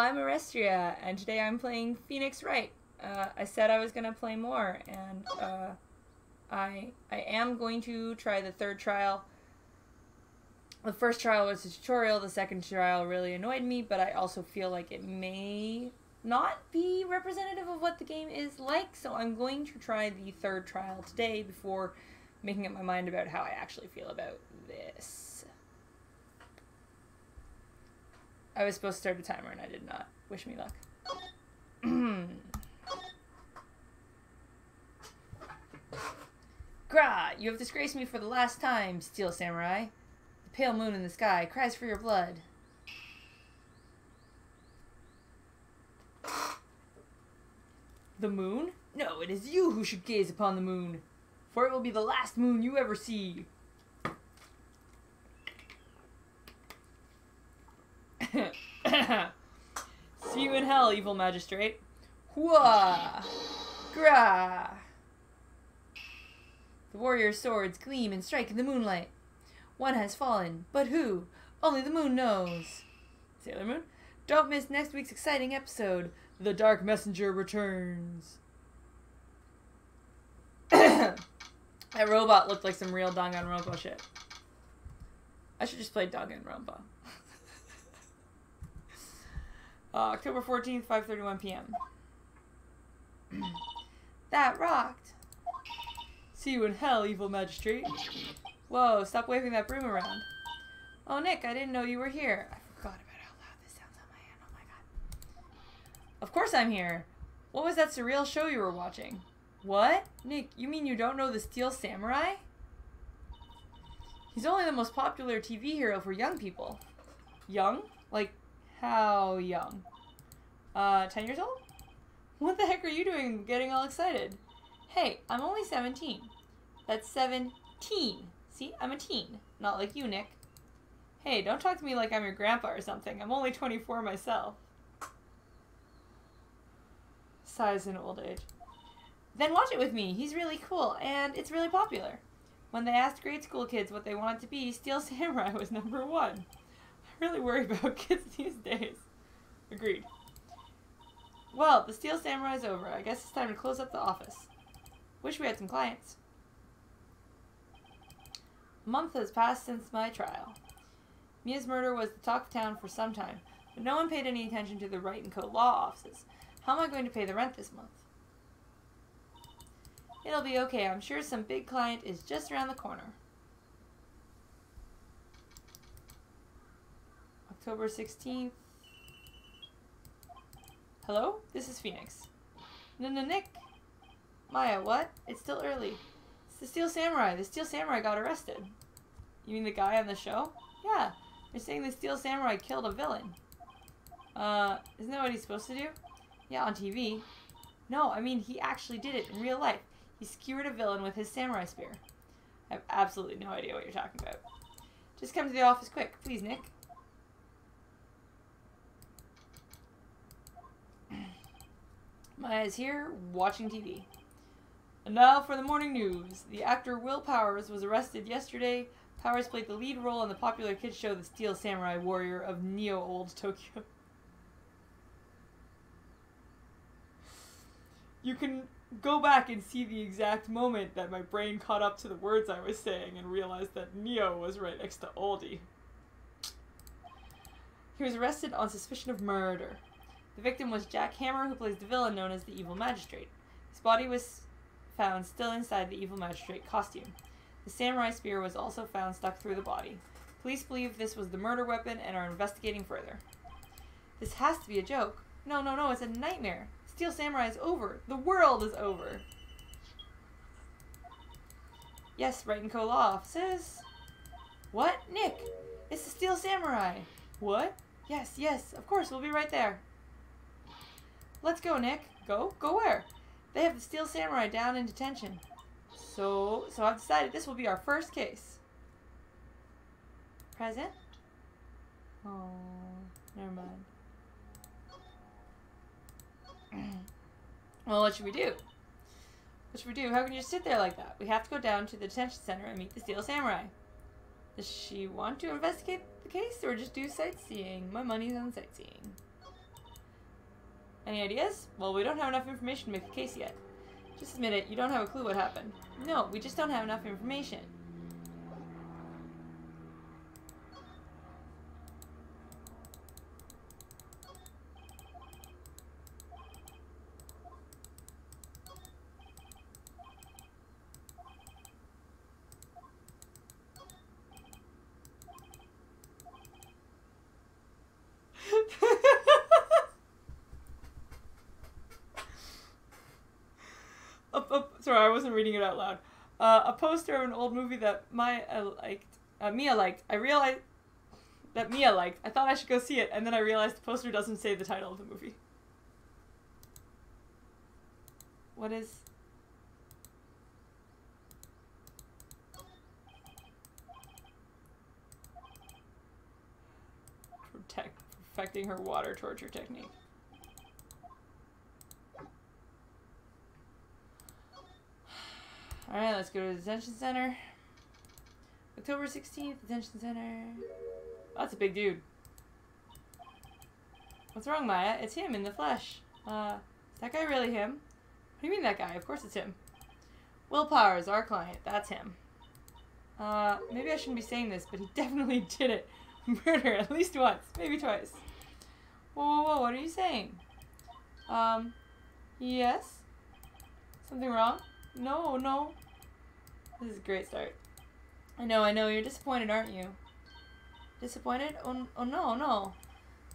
I'm Orestria, and today I'm playing Pheonix Wright. I said I was going to play more, and I am going to try the third trial. The first trial was a tutorial, the second trial really annoyed me, but I also feel like it may not be representative of what the game is like, so I'm going to try the third trial today before making up my mind about how I actually feel about this. I was supposed to start a timer and I did not. Wish me luck. Gra! You have disgraced me for the last time, Steel Samurai. The pale moon in the sky cries for your blood. The moon? No, it is you who should gaze upon the moon, for it will be the last moon you ever see. See you in hell, evil magistrate. Hua! Gra! The warrior's swords gleam and strike in the moonlight. One has fallen, but who? Only the moon knows. Sailor Moon? Don't miss next week's exciting episode. The Dark Messenger returns. That robot looked like some real Danganronpa shit. I should just play Danganronpa. October 14th, 5:31 p.m. That rocked. See you in hell, evil magistrate. Whoa, stop waving that broom around. Oh, Nick, I didn't know you were here. I forgot about how loud this sounds on my hand. Oh my god. Of course I'm here. What was that surreal show you were watching? What? Nick, you mean you don't know the Steel Samurai? He's only the most popular TV hero for young people. Young? Like, how young? 10 years old? What the heck are you doing getting all excited? Hey, I'm only 17. That's 17. See, I'm a teen. Not like you, Nick. Hey, don't talk to me like I'm your grandpa or something. I'm only 24 myself. Sighs in old age. Then watch it with me. He's really cool, and it's really popular. When they asked grade school kids what they wanted to be, Steel Samurai was #1. I really worry about kids these days. Agreed. Well, the Steel Samurai's over. I guess it's time to close up the office. Wish we had some clients. A month has passed since my trial. Mia's murder was the talk of town for some time, but no one paid any attention to the Wright & Co. law offices. How am I going to pay the rent this month? It'll be okay. I'm sure some big client is just around the corner. October 16th. Hello? This is Pheonix. Nick? Maya, what? It's still early. It's the Steel Samurai. The Steel Samurai got arrested. You mean the guy on the show? Yeah. They're saying the Steel Samurai killed a villain. Isn't that what he's supposed to do? Yeah, on TV. No, I mean, he actually did it in real life. He skewered a villain with his samurai spear. I have absolutely no idea what you're talking about. Just come to the office quick, please, Nick. Maya's here, watching TV. And now for the morning news. The actor Will Powers was arrested yesterday. Powers played the lead role in the popular kids show The Steel Samurai Warrior of Neo-Old Tokyo. You can go back and see the exact moment that my brain caught up to the words I was saying and realized that Neo was right next to Oldie. He was arrested on suspicion of murder. The victim was Jack Hammer, who plays the villain known as the Evil Magistrate. His body was found still inside the Evil Magistrate costume. The samurai spear was also found stuck through the body. Police believe this was the murder weapon and are investigating further. This has to be a joke. No, it's a nightmare. Steel Samurai is over. The world is over. Yes, Wright & Co. law offices. What? Nick! It's the Steel Samurai. What? Yes, of course, we'll be right there. Let's go, Nick. Go? Go where? They have the Steel Samurai down in detention. So I've decided this will be our first case. Present? Oh, never mind. Well, what should we do? What should we do? How can you just sit there like that? We have to go down to the detention center and meet the Steel Samurai. Does she want to investigate the case or just do sightseeing? My money's on sightseeing. Any ideas? Well, we don't have enough information to make a case yet. Just admit it, you don't have a clue what happened. No, we just don't have enough information. Sorry, I wasn't reading it out loud. A poster of an old movie that Mia liked. I realized that Mia liked. I thought I should go see it, and then I realized the poster doesn't say the title of the movie. What is... Perfecting her water torture technique. Alright, let's go to the detention center. October 16th, detention center. Oh, that's a big dude. What's wrong, Maya? It's him in the flesh. Is that guy really him? What do you mean that guy? Of course it's him. Will Powers, our client. That's him. Maybe I shouldn't be saying this, but he definitely did it. Murder, at least once. Maybe twice. Whoa, whoa, whoa, what are you saying? Yes? Something wrong? No, no. This is a great start. I know, you're disappointed, aren't you? Disappointed? Oh no, no.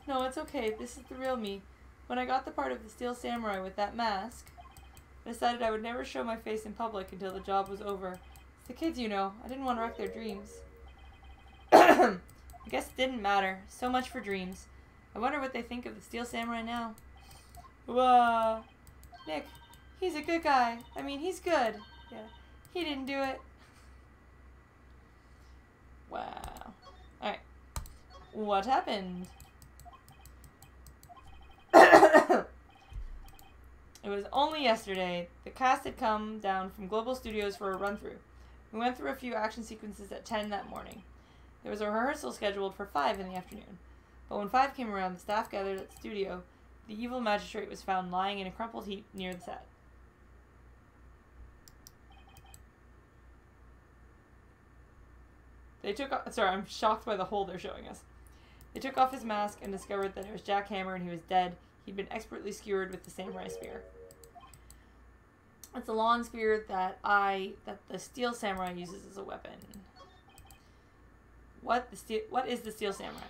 No, it's okay, this is the real me. When I got the part of the Steel Samurai with that mask, I decided I would never show my face in public until the job was over. It's the kids, you know. I didn't want to wreck their dreams. I guess it didn't matter. So much for dreams. I wonder what they think of the Steel Samurai now. Whoa. Nick, he's a good guy. I mean, he's good. Yeah. He didn't do it. Wow. Alright. What happened? It was only yesterday. The cast had come down from Global Studios for a run-through. We went through a few action sequences at 10 that morning. There was a rehearsal scheduled for 5 in the afternoon. But when 5 came around, the staff gathered at the studio. The evil magistrate was found lying in a crumpled heap near the set. They took off... Sorry, I'm shocked by the hole they're showing us. They took off his mask and discovered that it was Jack Hammer and he was dead. He'd been expertly skewered with the samurai spear. It's a long spear that the Steel Samurai uses as a weapon. What is the Steel Samurai?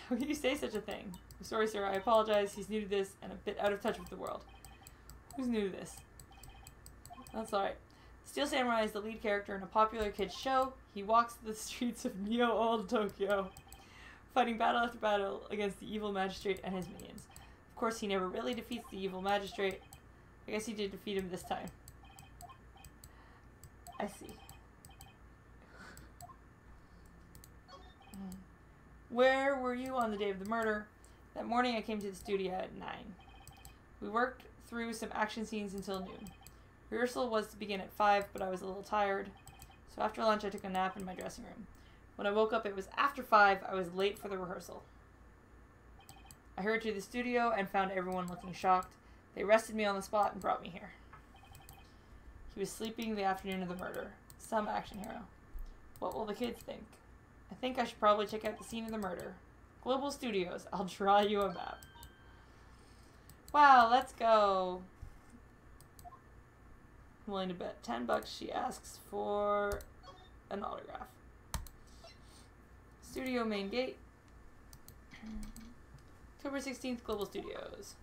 How can you say such a thing? I'm sorry, sir. I apologize. He's new to this and a bit out of touch with the world. Who's new to this? That's alright. Steel Samurai is the lead character in a popular kids show. He walks the streets of Neo-Old Tokyo, fighting battle after battle against the evil magistrate and his minions. Of course, he never really defeats the evil magistrate. I guess he did defeat him this time. I see. Where were you on the day of the murder? That morning I came to the studio at 9. We worked through some action scenes until noon. Rehearsal was to begin at 5, but I was a little tired. So after lunch I took a nap in my dressing room. When I woke up it was after 5. I was late for the rehearsal. I hurried to the studio and found everyone looking shocked. They arrested me on the spot and brought me here. He was sleeping the afternoon of the murder. Some action hero. What will the kids think? I think I should probably check out the scene of the murder. Global Studios. I'll draw you a map. Wow, let's go. I'm willing to bet $10 she asks for an autograph. Studio main gate. October 16th, Global Studios.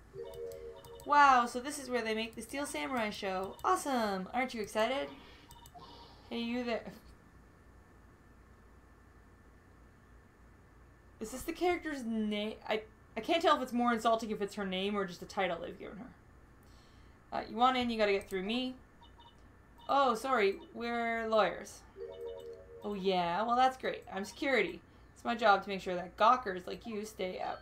Wow, so this is where they make the Steel Samurai show. Awesome! Aren't you excited? Hey, you there. Is this the character's name? I can't tell if it's more insulting if it's her name or just a title they've given her. You want in, you gotta get through me. Oh, sorry, we're lawyers. Oh yeah, well that's great. I'm security. It's my job to make sure that gawkers like you stay out.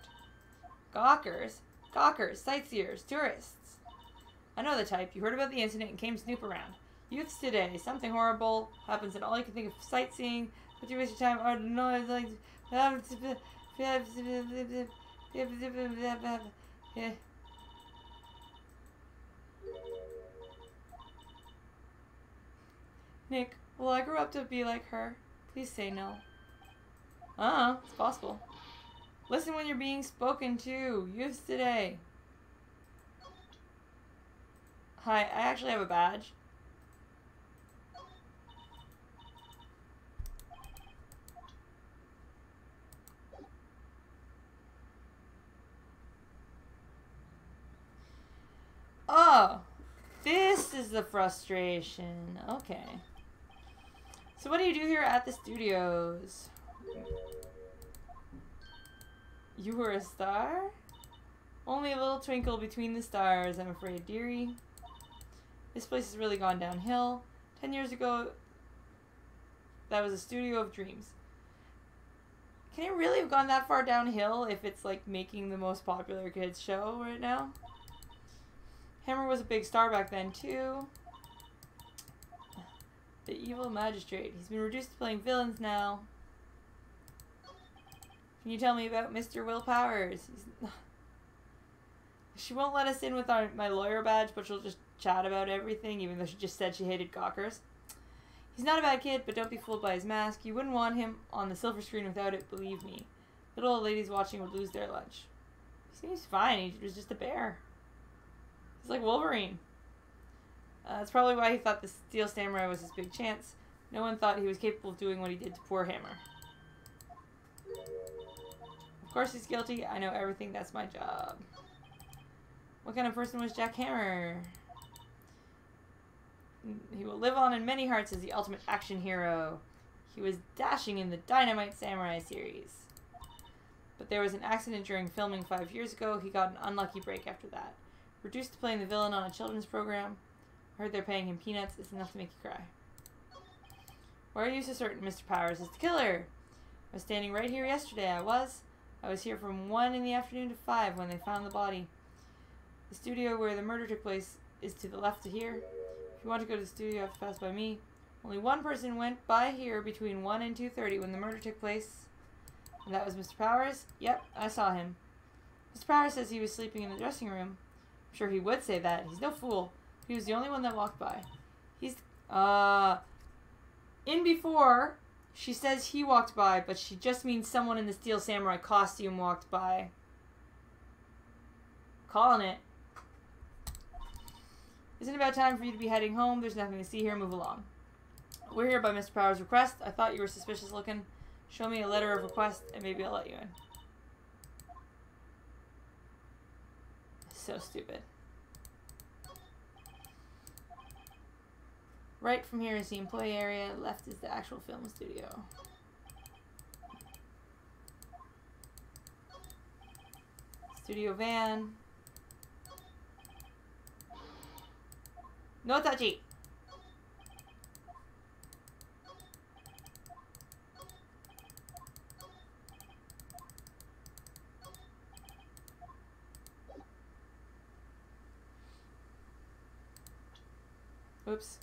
Gawkers? Gawkers, sightseers, tourists. I know the type. You heard about the incident and came to snoop around. Youths today, something horrible happens and all you can think of sightseeing, but you waste your time. Oh no, it's like... Nick, will I grow up to be like her? Please say no. It's possible. Listen when you're being spoken to. Use today. Hi, I actually have a badge. Oh, this is the frustration. Okay. So what do you do here at the studios? You were a star? Only a little twinkle between the stars, I'm afraid, dearie. This place has really gone downhill. 10 years ago, that was a studio of dreams. Can it really have gone that far downhill if it's like making the most popular kids show right now? Hammer was a big star back then too. The evil magistrate. He's been reduced to playing villains now. Can you tell me about Mr. Will Powers? She won't let us in with my lawyer badge, but she'll just chat about everything, even though she just said she hated gawkers. He's not a bad kid, but don't be fooled by his mask. You wouldn't want him on the silver screen without it, believe me. Little old ladies watching would lose their lunch. He seems fine. He was just a bear. He's like Wolverine. That's probably why he thought the Steel Samurai was his big chance. No one thought he was capable of doing what he did to poor Hammer. Of course he's guilty. I know everything. That's my job. What kind of person was Jack Hammer? He will live on in many hearts as the ultimate action hero. He was dashing in the Dynamite Samurai series. But there was an accident during filming 5 years ago. He got an unlucky break after that. Reduced to playing the villain on a children's program. I heard they're paying him peanuts. It's enough to make you cry. Why are you so certain Mr. Powers is the killer? I was standing right here yesterday. I was here from 1 in the afternoon to 5 when they found the body. The studio where the murder took place is to the left of here. If you want to go to the studio, you have to pass by me. Only one person went by here between 1 and 2:30 when the murder took place. And that was Mr. Powers? Yep, I saw him. Mr. Powers says he was sleeping in the dressing room. I'm sure he would say that. He's no fool. He was the only one that walked by. He's, in before, she says he walked by, but she just means someone in the Steel Samurai costume walked by. Calling it. Isn't it about time for you to be heading home? There's nothing to see here. Move along. We're here by Mr. Powers' request. I thought you were suspicious looking. Show me a letter of request, and maybe I'll let you in. So stupid. Right from here is the employee area. Left is the actual film studio. Studio van. No touchy. Oops.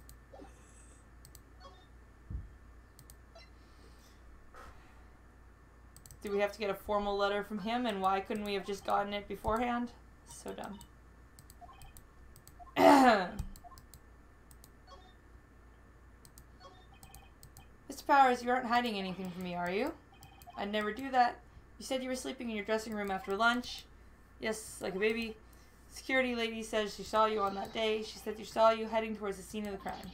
Do we have to get a formal letter from him, and why couldn't we have just gotten it beforehand? So dumb. Mr. Powers, you aren't hiding anything from me, are you? I'd never do that. You said you were sleeping in your dressing room after lunch. Yes, like a baby. Security lady says she saw you on that day. She said you saw you heading towards the scene of the crime.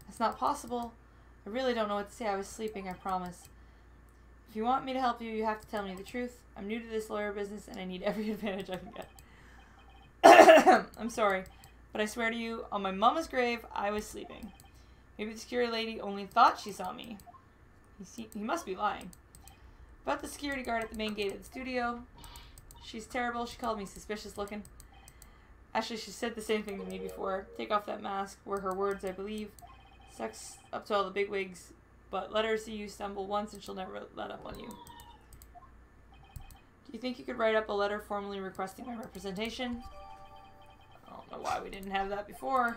That's not possible. I really don't know what to say. I was sleeping, I promise. If you want me to help you, you have to tell me the truth. I'm new to this lawyer business, and I need every advantage I can get. I'm sorry, but I swear to you, on my mama's grave, I was sleeping. Maybe the security lady only thought she saw me. He must be lying. About the security guard at the main gate of the studio. She's terrible. She called me suspicious looking. Actually, she said the same thing to me before. Take off that mask, were her words, I believe. Sucks up to all the bigwigs, but let her see you stumble once and she'll never let up on you. Do you think you could write up a letter formally requesting my representation? I don't know why we didn't have that before.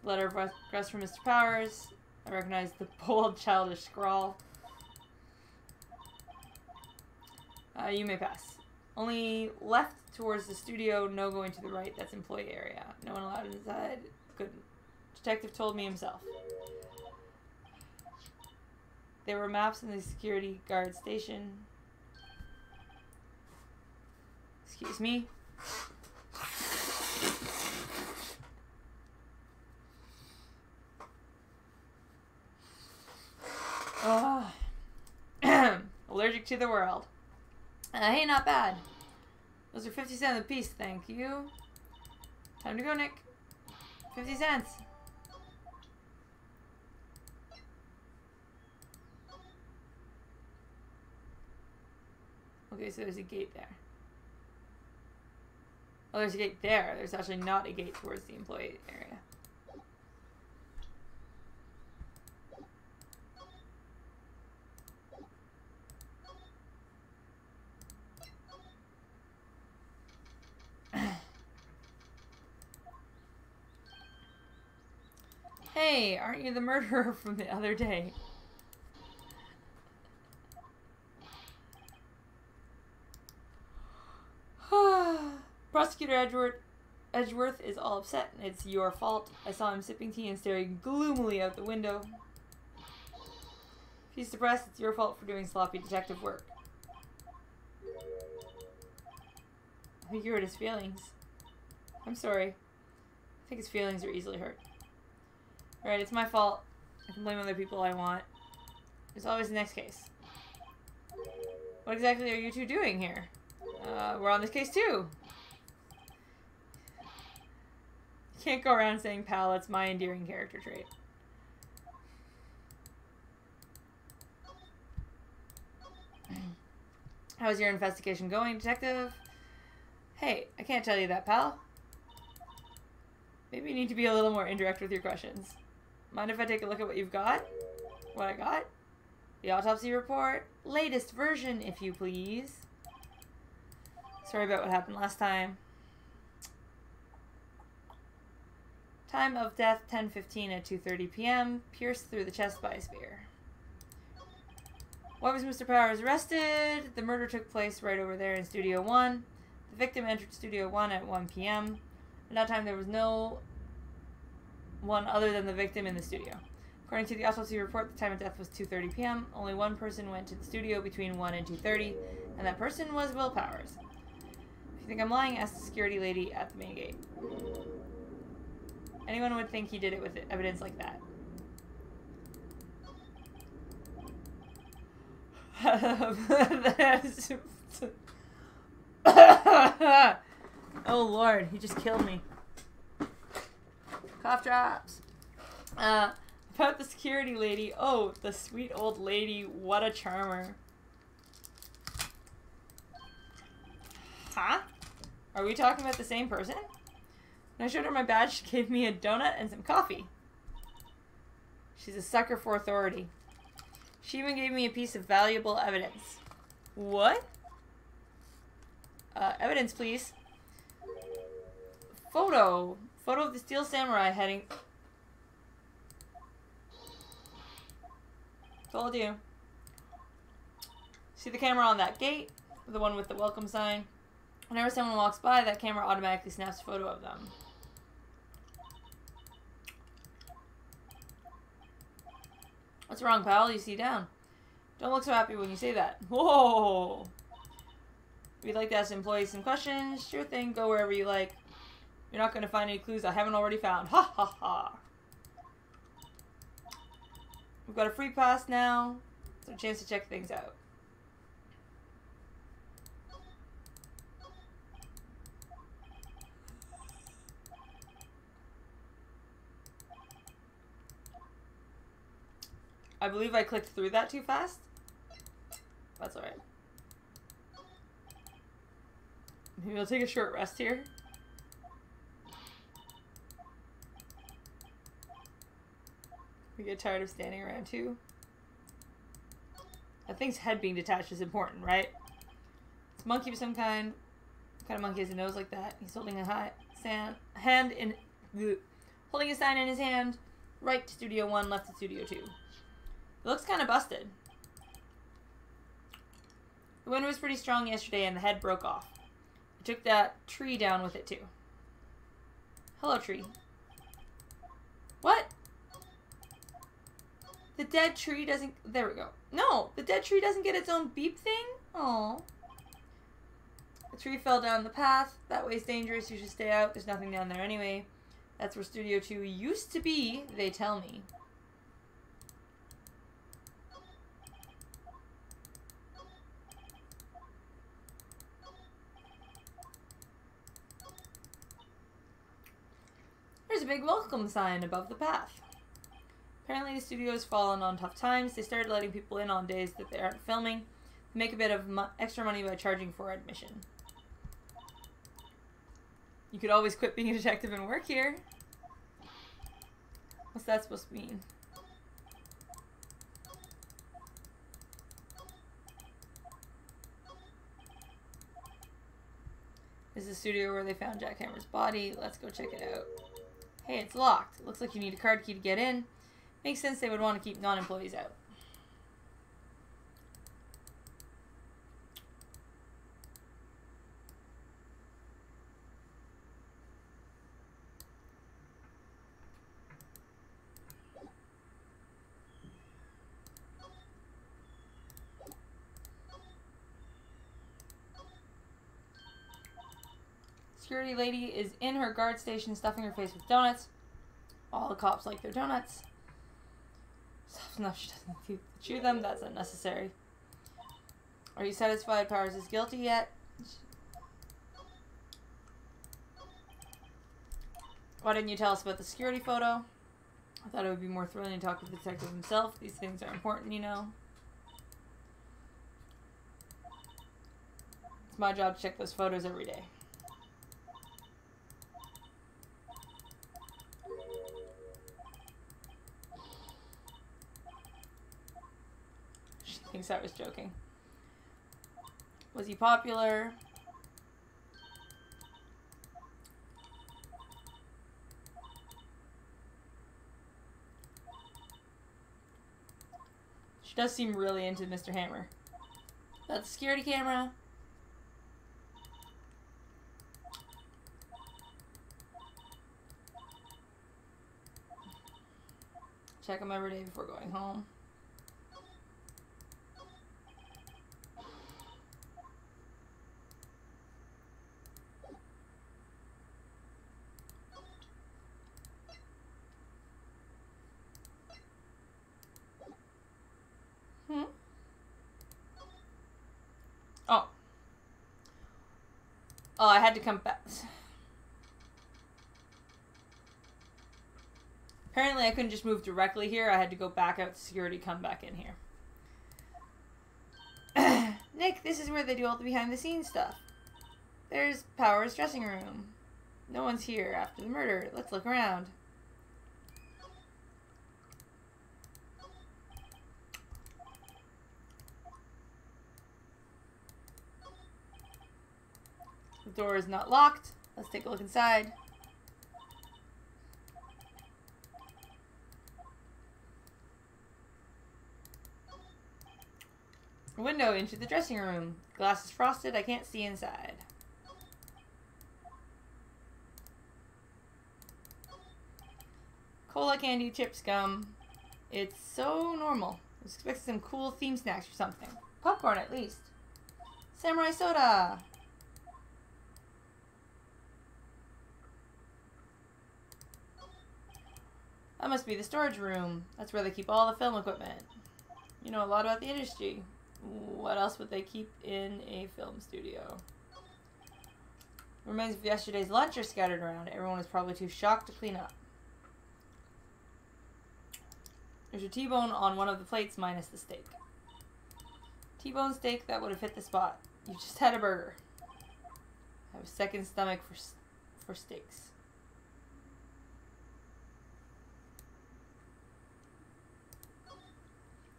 Letter of request from Mr. Powers. I recognize the bold, childish scrawl. You may pass. Only left towards the studio, no going to the right. That's employee area. No one allowed inside. Good. Detective told me himself. There were maps in the security guard station. Excuse me. Allergic to the world. Hey, not bad. Those are 50 cents a piece, thank you. Time to go, Nick. 50 cents. Okay, so there's a gate there. Oh, there's a gate there. There's actually not a gate towards the employee area. Hey, aren't you the murderer from the other day? Prosecutor Edgeworth is all upset. It's your fault. I saw him sipping tea and staring gloomily out the window. If he's depressed, it's your fault for doing sloppy detective work. I think you hurt his feelings. I'm sorry. I think his feelings are easily hurt. Right, it's my fault. I can blame other people I want. There's always the next case. What exactly are you two doing here? We're on this case too. You can't go around saying pal, that's my endearing character trait. How's your investigation going, detective? Hey, I can't tell you that, pal. Maybe you need to be a little more indirect with your questions. Mind if I take a look at what you've got? What I got? The autopsy report. Latest version, if you please. Sorry about what happened last time. Time of death, 10:15 at 2:30 p.m. Pierced through the chest by a spear. Why was Mr. Powers arrested? The murder took place right over there in Studio 1. The victim entered Studio 1 at 1 p.m. At that time, there was no one other than the victim in the studio. According to the autopsy report, the time of death was 2:30 p.m. Only one person went to the studio between 1 and 2:30, and that person was Will Powers. If you think I'm lying, ask the security lady at the main gate. Anyone would think he did it with evidence like that. Oh Lord, he just killed me. Cough drops. About the security lady. Oh, the sweet old lady. What a charmer. Huh? Are we talking about the same person? When I showed her my badge, she gave me a donut and some coffee. She's a sucker for authority. She even gave me a piece of valuable evidence. What? Evidence, please. Photo. Photo of the Steel Samurai heading... Told you. See the camera on that gate? The one with the welcome sign? Whenever someone walks by, that camera automatically snaps a photo of them. What's wrong, pal? You see down. Don't look so happy when you say that. Whoa! If you'd like to ask employees some questions, sure thing, go wherever you like. You're not going to find any clues I haven't already found. Ha ha ha! We've got a free pass now, so a chance to check things out. I believe I clicked through that too fast. That's alright. Maybe I'll take a short rest here. We get tired of standing around too. That thing's head being detached is important, right? It's a monkey of some kind. What kind of monkey has a nose like that? He's holding a holding a sign in his hand. Wright to Studio 1, left to Studio 2. It looks kind of busted. The wind was pretty strong yesterday and the head broke off. I took that tree down with it too. Hello, tree. What? The dead tree doesn't... There we go. No! The dead tree doesn't get its own beep thing? Aww. The tree fell down the path. That way's dangerous. You should stay out. There's nothing down there anyway. That's where Studio 2 used to be, they tell me. There's a big welcome sign above the path. Apparently the studio's fallen on tough times. They started letting people in on days that they aren't filming. They make a bit of extra money by charging for admission. You could always quit being a detective and work here. What's that supposed to mean? This is the studio where they found Jack Hammer's body. Let's go check it out. Hey, it's locked. It looks like you need a card key to get in. Makes sense they would want to keep non-employees out. Security lady is in her guard station stuffing her face with donuts. All the cops like their donuts. Soft enough she doesn't chew them. That's unnecessary. Are you satisfied Powers is guilty yet? Why didn't you tell us about the security photo? I thought it would be more thrilling to talk to the detective himself. These things are important, you know. It's my job to check those photos every day. She thinks I was joking. Was he popular? She does seem really into Mr. Hammer. That's a security camera. Check them every day before going home. Oh, I had to come back. Apparently I couldn't just move directly here. I had to go back out to security, come back in here. Nick, this is where they do all the behind-the-scenes stuff. There's Powers' dressing room. No one's here after the murder. Let's look around. The door is not locked. Let's take a look inside. A window into the dressing room. Glass is frosted. I can't see inside. Cola, candy, chips, gum. It's so normal. I was expecting some cool theme snacks or something. Popcorn, at least. Samurai soda. That must be the storage room. That's where they keep all the film equipment. You know a lot about the industry. What else would they keep in a film studio? Remains of yesterday's lunch are scattered around. Everyone was probably too shocked to clean up. There's a T-bone on one of the plates minus the steak. T-bone steak, that would have hit the spot. You just had a burger. I have a second stomach for steaks.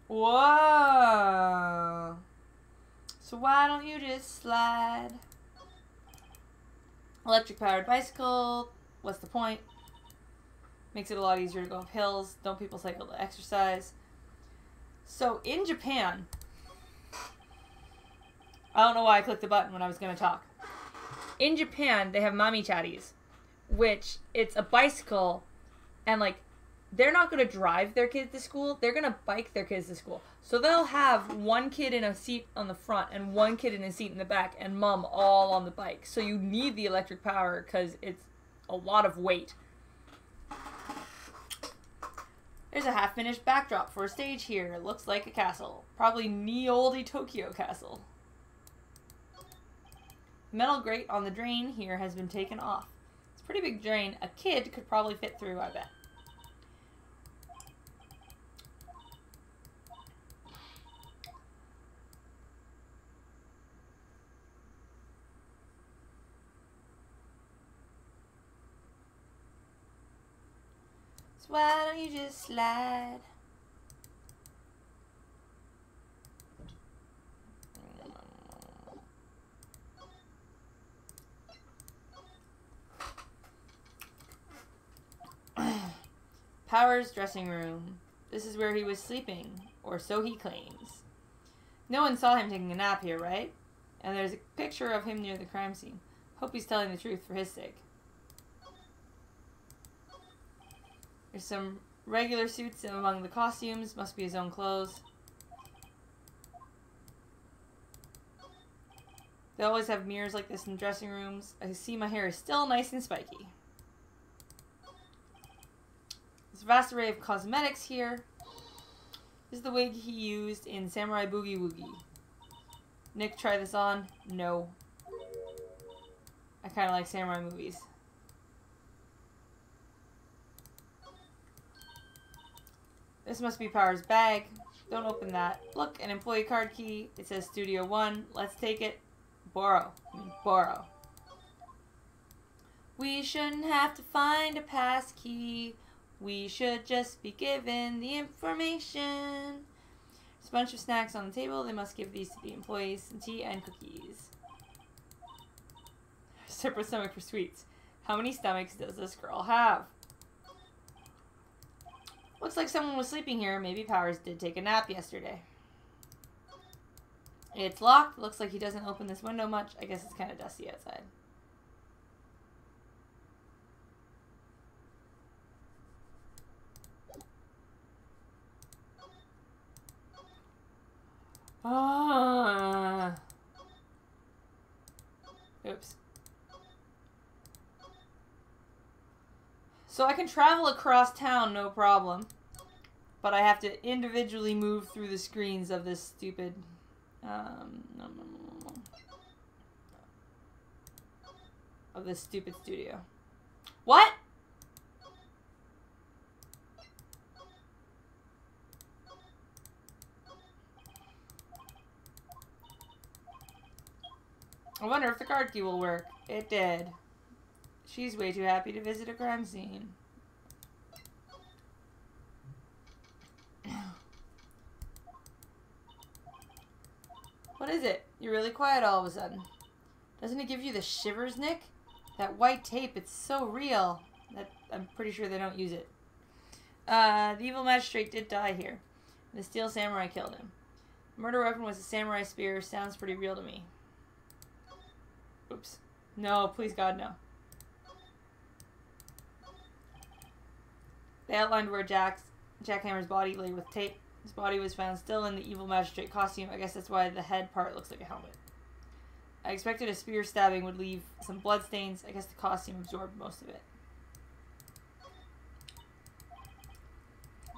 Whoa! So why don't you just slide? Electric powered bicycle. What's the point? Makes it a lot easier to go up hills. Don't people cycle to exercise? So in Japan, I don't know why I clicked the button when I was going to talk. In Japan, they have mami chatties, which it's a bicycle, and like they're not going to drive their kids to school. They're going to bike their kids to school. So they'll have one kid in a seat on the front and one kid in a seat in the back and mom all on the bike. So you need the electric power because it's a lot of weight. There's a half-finished backdrop for a stage here. It looks like a castle. Probably Oldie Tokyo Castle. The metal grate on the drain here has been taken off. It's a pretty big drain. A kid could probably fit through, I bet. So why don't you just slide? Power's dressing room. This is where he was sleeping, or so he claims. No one saw him taking a nap here, right? And there's a picture of him near the crime scene. Hope he's telling the truth for his sake. There's some regular suits among the costumes. Must be his own clothes. They always have mirrors like this in dressing rooms. I see my hair is still nice and spiky. There's a vast array of cosmetics here. This is the wig he used in Samurai Boogie Woogie. Nick, try this on? No. I kind of like samurai movies. This must be Power's bag. Don't open that. Look, an employee card key. It says Studio 1. Let's take it. Borrow. Borrow. We shouldn't have to find a pass key. We should just be given the information. There's a bunch of snacks on the table. They must give these to the employees. Some tea and cookies. Separate stomach for sweets. How many stomachs does this girl have? Looks like someone was sleeping here. Maybe Powers did take a nap yesterday. It's locked. Looks like he doesn't open this window much. I guess it's kind of dusty outside. Oops. So I can travel across town, no problem. But I have to individually move through the screens of this stupid... of this stupid studio. What? I wonder if the card key will work. It did. She's way too happy to visit a crime scene. What is it? You're really quiet all of a sudden. Doesn't it give you the shivers, Nick? That white tape, it's so real. That I'm pretty sure they don't use it. The evil magistrate did die here. The steel samurai killed him. The murder weapon was a samurai spear. Sounds pretty real to me. Oops. No, please God, no. They outlined where Jackhammer's body lay with tape. His body was found still in the evil magistrate costume. I guess that's why the head part looks like a helmet. I expected a spear stabbing would leave some blood stains. I guess the costume absorbed most of it.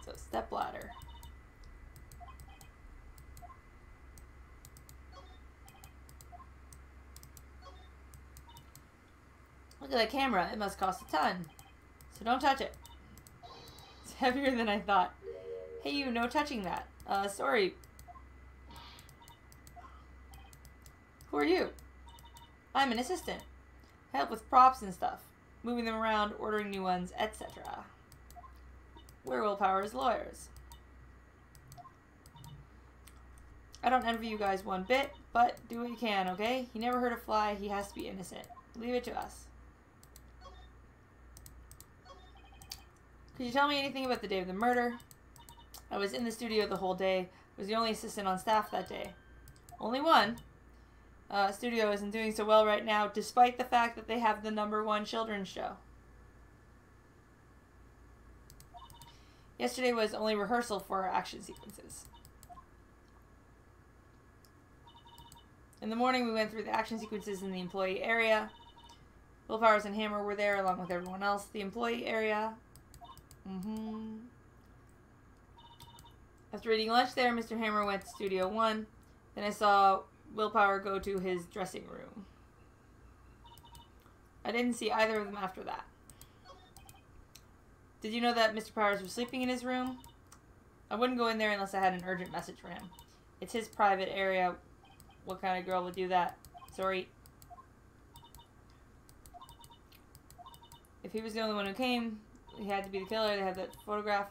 So, step ladder. Look at that camera. It must cost a ton. So don't touch it. It's heavier than I thought. Hey you, no touching that. Sorry. Who are you? I'm an assistant. I help with props and stuff. Moving them around, ordering new ones, etc. We're Willpower's lawyers. I don't envy you guys one bit, but do what you can, okay? He never hurt a fly. He has to be innocent. Leave it to us. Could you tell me anything about the day of the murder? I was in the studio the whole day. I was the only assistant on staff that day. Only one. Studio isn't doing so well right now, despite the fact that they have the #1 children's show. Yesterday was only rehearsal for our action sequences. In the morning, we went through the action sequences in the employee area. Willpowers and Hammer were there along with everyone else. The employee area. After eating lunch there, Mr. Hammer went to Studio 1. Then I saw Willpower go to his dressing room. I didn't see either of them after that. Did you know that Mr. Powers was sleeping in his room? I wouldn't go in there unless I had an urgent message for him. It's his private area. What kind of girl would do that? Sorry. If he was the only one who came, he had to be the killer. They had that photograph.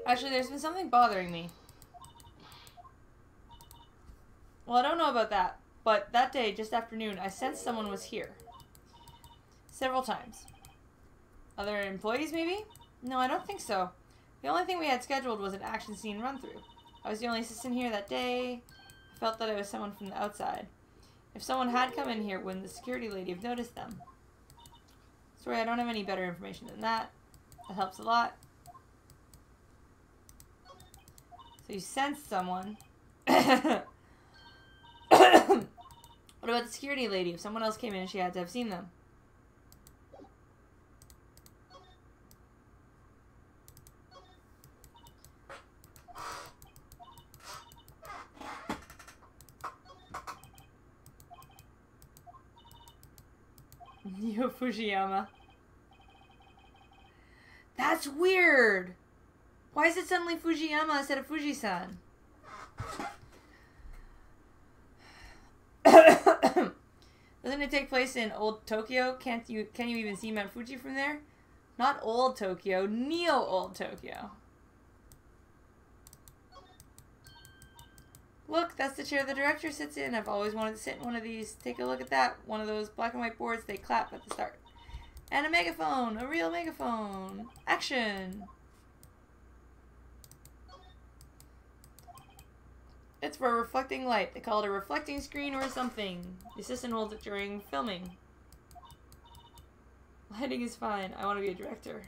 Actually, there's been something bothering me. Well, I don't know about that, but that day, just after noon, I sensed someone was here. Several times. Other employees, maybe? No, I don't think so. The only thing we had scheduled was an action scene run-through. I was the only assistant here that day. I felt that I was someone from the outside. If someone had come in here, wouldn't the security lady have noticed them? Sorry, I don't have any better information than that. That helps a lot. So you sensed someone. What about the security lady? If someone else came in, she had to have seen them. Yo, Fujiyama. That's weird! Why is it suddenly Fujiyama instead of Fuji-san? Doesn't it take place in old Tokyo? Can you even see Mount Fuji from there? Not old Tokyo, neo-old Tokyo. Look, that's the chair the director sits in. I've always wanted to sit in one of these. Take a look at that. One of those black and white boards they clap at the start. And a megaphone. A real megaphone. Action. It's for a reflecting light. They call it a reflecting screen or something. The assistant holds it during filming. Lighting is fine. I want to be a director.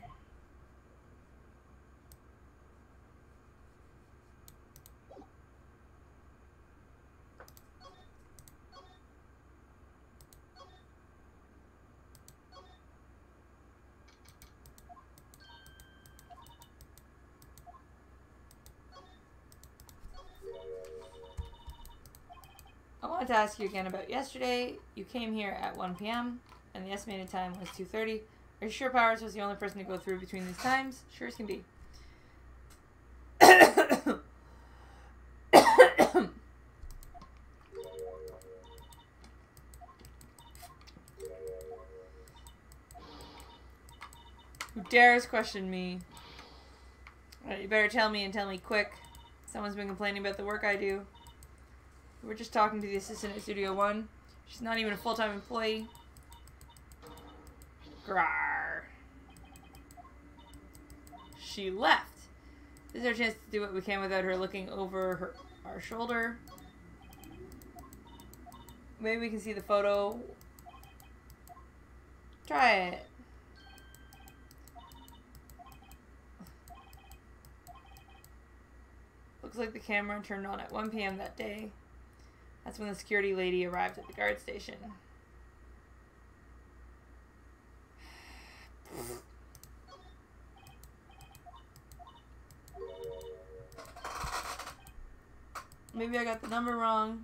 I wanted to ask you again about yesterday. You came here at 1 p.m. and the estimated time was 2:30. Are you sure Powers was the only person to go through between these times? Sure as can be. Who dares question me? Alright, you better tell me and tell me quick. Someone's been complaining about the work I do. We're just talking to the assistant at Studio 1. She's not even a full-time employee. Grar. She left. This is our chance to do what we can without her looking over our shoulder. Maybe we can see the photo. Try it. Looks like the camera turned on at 1 p.m. that day. That's when the security lady arrived at the guard station. Maybe I got the number wrong.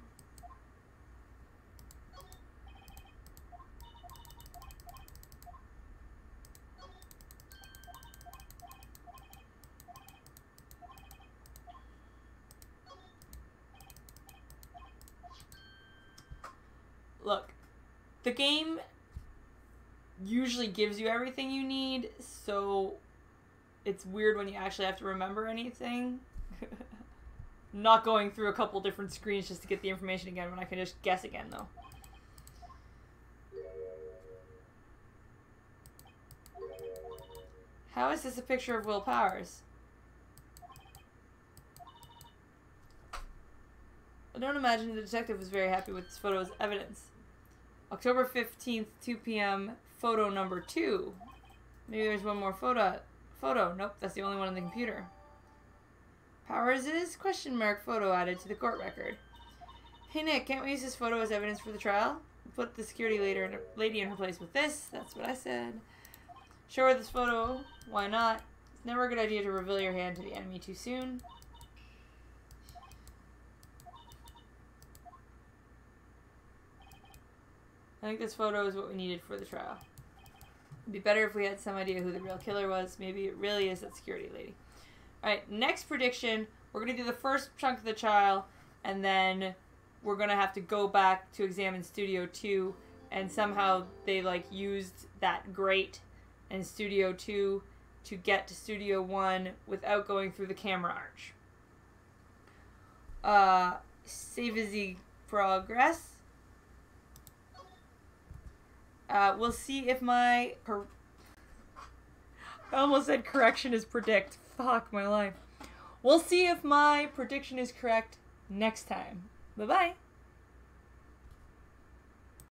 Look, the game usually gives you everything you need, so it's weird when you actually have to remember anything. Not going through a couple different screens just to get the information again when I can just guess again, though. How is this a picture of Will Powers? I don't imagine the detective was very happy with this photo as evidence. October 15th, 2 p.m., photo number 2. Maybe there's one more photo. Nope, that's the only one on the computer. Powers is ? Photo added to the court record. Hey Nick, can't we use this photo as evidence for the trial? Put the security lady in her place with this. That's what I said. Show her this photo. Why not? It's never a good idea to reveal your hand to the enemy too soon. I think this photo is what we needed for the trial. It'd be better if we had some idea who the real killer was. Maybe it really is that security lady. Alright, next prediction. We're going to do the first chunk of the trial, and then we're going to have to go back to examine Studio 2, and somehow they, like, used that grate in Studio 2 to get to Studio 1 without going through the camera arch. Save as the progress. We'll see if my... I almost said correction is predict. Fuck my life. We'll see if my prediction is correct next time. Bye-bye.